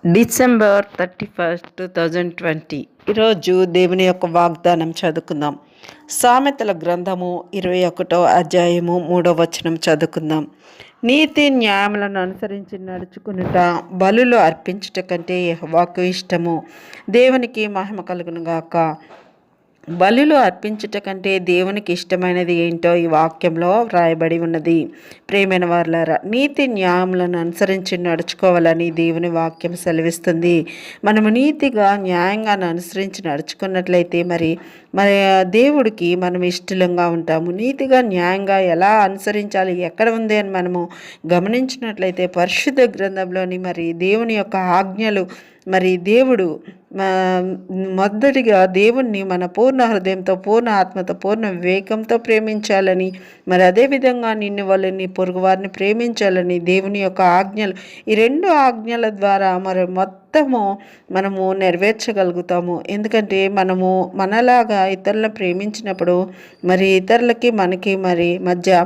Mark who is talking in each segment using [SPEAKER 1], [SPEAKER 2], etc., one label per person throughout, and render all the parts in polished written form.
[SPEAKER 1] December 31, 2020 ఈరోజు దేవుని యొక్క వాగ్దానం చదువుకుందాం. సామెతల గ్రంథము 21వ అధ్యాయము 3వ వచనం చదువుకుందాం. నీతి న్యాయములను అనుసరించి నడుచుకునుట బలులు అర్పించుట కంటే యెహోవాకు ఇష్టము. దేవునికి మహిమ కలుగును గాక. బలులు అర్పించుట కంటే దేవునికి ఇష్టమైనది ఏంటో ఈ వాక్యంలో వ్రాయబడి ఉన్నది. ప్రియమైన వారులారా, నీతి న్యాయములను అనుసరించి నడుచుకోవాలని దేవుని వాక్యం సెలవిస్తుంది. మనము నీతిగా న్యాయంగా అనుసరించి నడుచుకున్నట్లయితే మరి దేవుడికి మనం ఇష్టంగా ఉంటాము. నీతిగా న్యాయంగా ఎలా అనుసరించాలి, ఎక్కడ ఉంది అని మనము గమనించినట్లయితే పరిశుద్ధ గ్రంథంలోని దేవుని యొక్క ఆజ్ఞలు దేవుడు మొదటిగా దేవుణ్ణి మన పూర్ణ హృదయంతో, పూర్ణ ఆత్మతో, పూర్ణ వివేకంతో ప్రేమించాలని, అదేవిధంగా నిన్ను వాళ్ళని పొరుగు వారిని ప్రేమించాలని దేవుని యొక్క ఆజ్ఞలు, ఈ రెండు ఆజ్ఞల ద్వారా మొత్తము మనము నెరవేర్చగలుగుతాము. ఎందుకంటే మనము మనలాగా ఇతరులను ప్రేమించినప్పుడు ఇతరులకి మనకి మధ్య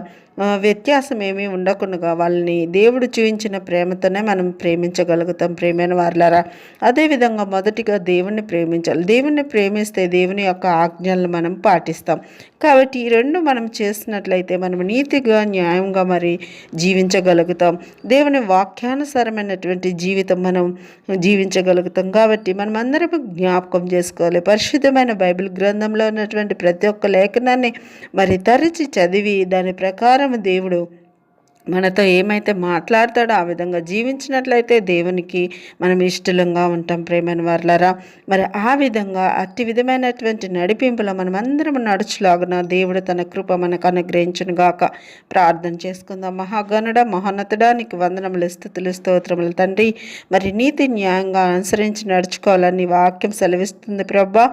[SPEAKER 1] వ్యత్యాసం ఏమీ ఉండకుండా వాళ్ళని దేవుడు చూపించిన ప్రేమతోనే మనం ప్రేమించగలుగుతాం. ప్రేమైన వారులారా, అదేవిధంగా మొదటిగా దేవుణ్ణి ప్రేమించాలి. దేవుణ్ణి ప్రేమిస్తే దేవుని యొక్క ఆజ్ఞలను మనం పాటిస్తాం. కాబట్టి ఈ రెండు మనం చేసినట్లయితే మనం నీతిగా న్యాయంగా జీవించగలుగుతాం. దేవుని వాక్యానుసారమైనటువంటి జీవితం మనం జీవించగలుగుతాం. కాబట్టి మనం అందరం జ్ఞాపకం చేసుకోవాలి. పరిశుద్ధమైన బైబిల్ గ్రంథంలో ఉన్నటువంటి ప్రతి ఒక్క లేఖనాన్ని తరచి చదివి దాని ప్రకారం దేవుడు మనతో ఏమైతే మాట్లాడతాడో ఆ విధంగా జీవించినట్లయితే దేవునికి మనం ఇష్టంగా ఉంటాం. ప్రేమైన వారులారా, ఆ విధంగా అట్టి విధమైనటువంటి నడిపింపులో మనం అందరం నడుచులాగున దేవుడు తన కృప మనకు అనుగ్రహించును గాక. ప్రార్థన చేసుకుందాం. మహాగణుడ, మహోన్నతుడా, నీకు వందనములు, స్తుతులు, స్తోత్రములు తండ్రి. నీతి న్యాయంగా అనుసరించి నడుచుకోవాలని వాక్యం సెలవిస్తుంది ప్రభా.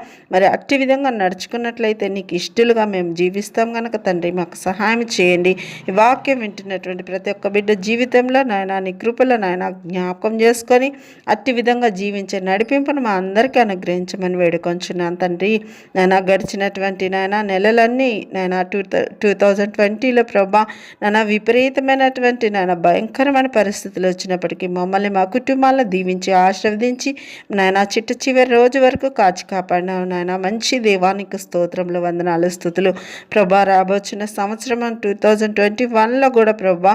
[SPEAKER 1] అట్టి విధంగా నడుచుకున్నట్లయితే నీకు ఇష్టలుగా మేము జీవిస్తాం కనుక తండ్రి మాకు సహాయం చేయండి. ఈ వాక్యం వింటున్నటువంటి ప్రతి ఒక్క బిడ్డ జీవితంలో నాయన నీ కృపలో నాయన జ్ఞాపకం చేసుకొని అట్టి విధంగా జీవించే నడిపింపును మా అందరికీ అనుగ్రహించమని వేడుకొంచున్నాను తండ్రి. నాయన గడిచినటువంటి నెలలన్నీ 2020లో ప్రభా విపరీతమైనటువంటి భయంకరమైన పరిస్థితులు వచ్చినప్పటికీ మమ్మల్ని మా కుటుంబాలను దీవించి ఆశీర్వదించి చిట్ట చివరి రోజు వరకు కాచి కాపాడినావు నాయన. మంచి దేవానికి స్తోత్రములు, వందనాలు, స్తుతులు ప్రభా. రాబోచున్న సంవత్సరం 2021లో కూడా ప్రభా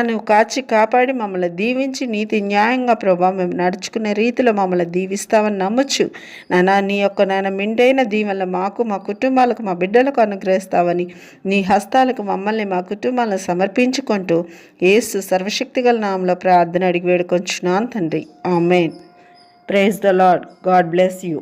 [SPEAKER 1] నువ్వు కాచి కాపాడి మమ్మల్ని దీవించి నీతి న్యాయంగా ప్రభా మేము నడుచుకునే రీతిలో మమ్మల్ని దీవిస్తామని నమ్మచ్చు నీ యొక్క మెండైన దీవెనలు మాకు, మా కుటుంబాలకు, మా బిడ్డలకు అనుగ్రహిస్తావని నీ హస్తాలకు మమ్మల్ని, మా కుటుంబాలను సమర్పించుకుంటూ యేసు సర్వశక్తిగల నామములో ప్రార్థన అడిగి వేడుకొంచున్నాను తండ్రి. Amen. Praise the Lord. God bless you.